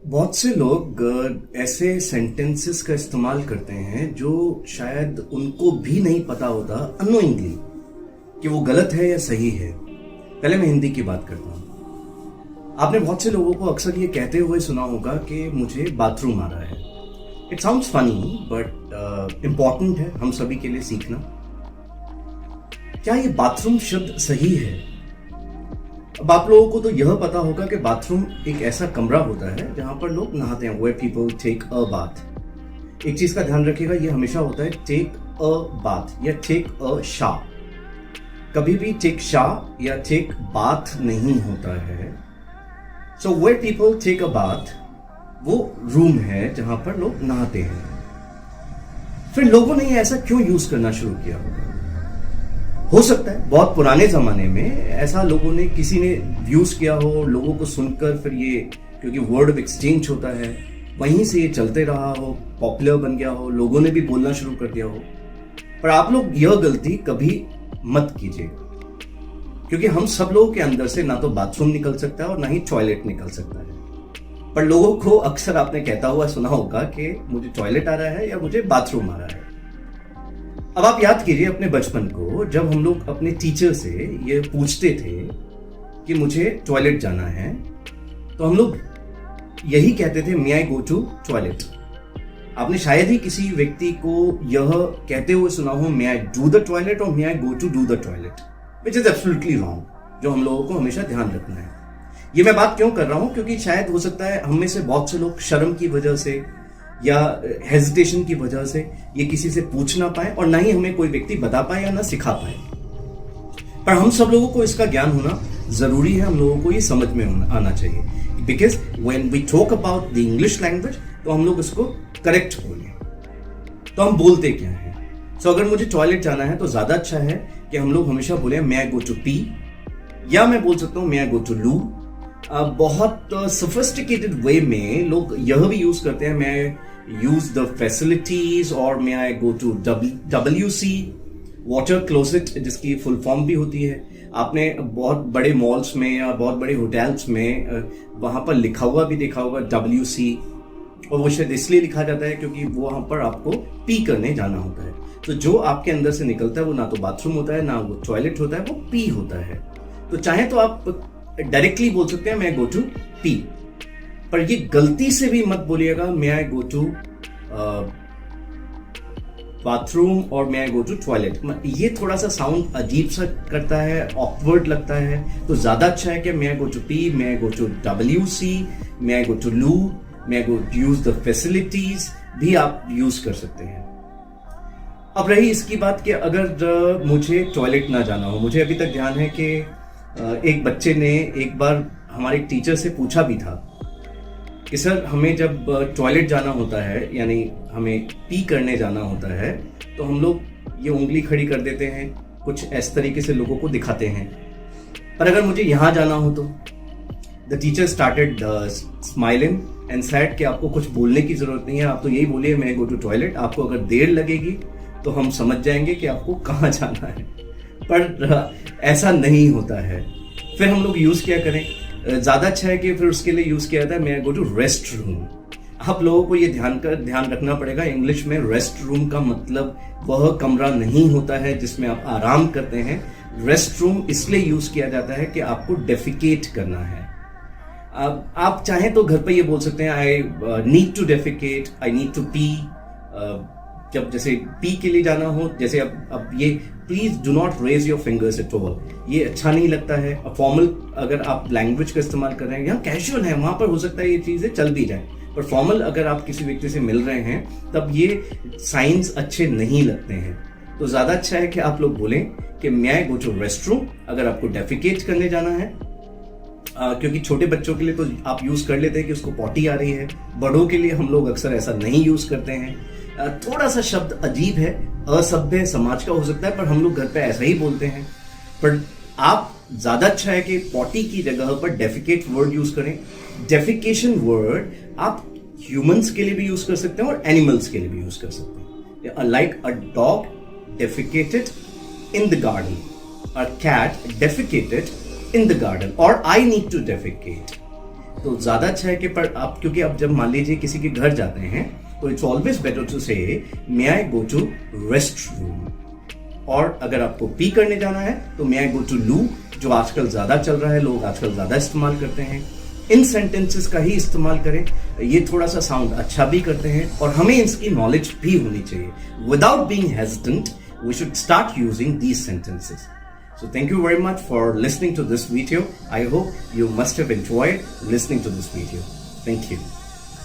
बहुत से लोग ऐसे सेंटेंसेस का इस्तेमाल करते हैं जो शायद उनको भी नहीं पता होता अननोइंगली कि वो गलत है या सही है। पहले मैं हिंदी की बात करता हूँ। आपने बहुत से लोगों को अक्सर ये कहते हुए सुना होगा कि मुझे बाथरूम आ रहा है। It sounds funny but important है हम सभी के लिए सीखना। क्या ये बाथरूम शब्द सही है? अब आप लोगों को तो यह पता होगा कि बाथरूम एक ऐसा कमरा होता है जहां पर लोग नहाते हैं, where people take a bath। एक चीज का ध्यान रखिएगा, ये हमेशा होता है take a bath या take a shower। कभी भी take shower या take bath नहीं होता है। So where people take a bath वो रूम है जहां पर लोग नहाते हैं। फिर लोगों ने ऐसा क्यों यूज करना शुरू किया होगा? हो सकता है बहुत पुराने जमाने में ऐसा लोगों ने किसी ने यूज किया हो, लोगों को सुनकर फिर ये, क्योंकि वर्ड ऑफ एक्सचेंज होता है, वहीं से ये चलते रहा हो, पॉपुलर बन गया हो, लोगों ने भी बोलना शुरू कर दिया हो। पर आप लोग यह गलती कभी मत कीजिएगा, क्योंकि हम सब लोगों के अंदर से ना तो बाथरूम निकल सकता है और ना ही टॉयलेट निकल सकता है। पर लोगों को अक्सर आपने कहता हुआ सुना होगा कि मुझे टॉयलेट आ रहा है या मुझे बाथरूम आ रहा है। अब आप याद कीजिए अपने बचपन को, जब हम लोग अपने टीचर से ये पूछते थे कि मुझे टॉयलेट जाना है, तो हम लोग यही कहते थे, मे आई गो टू टॉयलेट। आपने शायद ही किसी व्यक्ति को यह कहते हुए सुना हो, may I do the toilet और may I go to do the toilet, which is absolutely wrong, जो हम लोगों को हमेशा ध्यान रखना है। ये मैं बात क्यों कर रहा हूं? क्योंकि शायद हो सकता है हम में से बहुत से लोग शर्म की वजह से या हेजिटेशन की वजह से ये किसी से पूछ ना पाए और ना ही हमें कोई व्यक्ति बता पाए या ना सिखा पाए। पर हम सब लोगों को इसका ज्ञान होना जरूरी है, हम लोगों को ये समझ में आना चाहिए। Because when we talk about the English language, तो हम लोग इसको करेक्ट बोलें। तो हम बोलते क्या है? सो अगर मुझे टॉयलेट जाना है तो ज्यादा अच्छा है कि हम लोग हमेशा बोले मे आई गो टू पी, या मैं बोल सकता हूं मे आई गो टू लू। बहुत सोफिस्टिकेटेड वे में लोग यह भी यूज करते हैं, मैं यूज द फैसिलिटीज, और may I go to WC, water closet, जिसकी फुल फॉर्म भी होती है। आपने बहुत बड़े मॉल्स में या बहुत बड़े होटल्स में वहां पर लिखा हुआ भी देखा होगा WC, और वो शायद इसलिए लिखा जाता है क्योंकि वहां पर आपको पी करने जाना होता है। तो जो आपके अंदर से निकलता है वो ना तो बाथरूम होता है, ना वो टॉयलेट होता है, वो पी होता है। तो चाहे तो आप डायरेक्टली बोल सकते हैं मैं गो टू पी, पर ये गलती से भी मत बोलिएगा मे आई गो टू बाथरूम और may I go to toilet. ये थोड़ा सा साउंड अजीब सा करता है, ऑकवर्ड लगता है। तो ज्यादा अच्छा है कि may I go to pee, may I go to WC, may I go to loo, may I go to use the facilities भी आप यूज कर सकते हैं। अब रही इसकी बात कि अगर मुझे टॉयलेट ना जाना हो, मुझे अभी तक ध्यान है कि एक बच्चे ने एक बार हमारे टीचर से पूछा भी था कि सर हमें जब टॉयलेट जाना होता है, यानी हमें पी करने जाना होता है, तो हम लोग ये उंगली खड़ी कर देते हैं, कुछ इस तरीके से लोगों को दिखाते हैं। पर अगर मुझे यहाँ जाना हो तो the teacher started smiling and said कि आपको कुछ बोलने की जरूरत नहीं है, आप तो यही बोलिए मैं गो टू टॉयलेट। आपको अगर देर लगेगी तो हम समझ जाएंगे कि आपको कहाँ जाना है, पर ऐसा नहीं होता है। फिर हम लोग यूज क्या करें? ज्यादा अच्छा है कि फिर उसके लिए यूज किया जाता है मैं गो टू रेस्ट रूम। आप लोगों को ये ध्यान रखना पड़ेगा, इंग्लिश में रेस्ट रूम का मतलब वह कमरा नहीं होता है जिसमें आप आराम करते हैं। रेस्ट रूम इसलिए यूज किया जाता है कि आपको डेफिकेट करना है। आप चाहें तो घर पे ये बोल सकते हैं I need to defecate, I need to pee. जब जैसे पी के लिए जाना हो, जैसे अब ये please do not raise your fingers at all, ये अच्छा नहीं लगता है। फॉर्मल अगर आप लैंग्वेज का इस्तेमाल कर रहे हैं, यहाँ कैजुअल है, वहां पर हो सकता है ये चीजें चल भी जाए, पर फॉर्मल अगर आप किसी व्यक्ति से मिल रहे हैं तब ये साइंस अच्छे नहीं लगते हैं। तो ज्यादा अच्छा है कि आप लोग बोलें कि may I go to rest room अगर आपको डेफिकेट करने जाना है। क्योंकि छोटे बच्चों के लिए तो आप यूज कर लेते हैं कि उसको पॉटी आ रही है, बड़ों के लिए हम लोग अक्सर ऐसा नहीं यूज करते हैं। थोड़ा सा शब्द अजीब है, असभ्य समाज का हो सकता है, पर हम लोग घर पे ऐसा ही बोलते हैं। पर आप ज्यादा अच्छा है कि पॉटी की जगह पर डेफिकेट वर्ड यूज करें। डेफिकेशन वर्ड आप ह्यूमंस के लिए भी यूज कर सकते हैं और एनिमल्स के लिए भी यूज कर सकते हैं। Like a dog defecated in the garden, a cat defecated in the garden, or I need to defecate। तो ज्यादा अच्छा है कि पर आप, क्योंकि आप जब मान लीजिए किसी के घर जाते हैं तो इट्स ऑलवेज बेटर टू से मे I go to rest room, और अगर आपको पी करने जाना है तो मे आई गो टू लू, जो आजकल ज्यादा चल रहा है, लोग आजकल ज्यादा इस्तेमाल करते हैं। इन सेंटेंसेस का ही इस्तेमाल करें, ये थोड़ा सा साउंड अच्छा भी करते हैं और हमें इसकी नॉलेज भी होनी चाहिए। Without being hesitant we should start using these sentences. So thank you very much for listening to this video. I hope you must have enjoyed listening to this video. Thank you.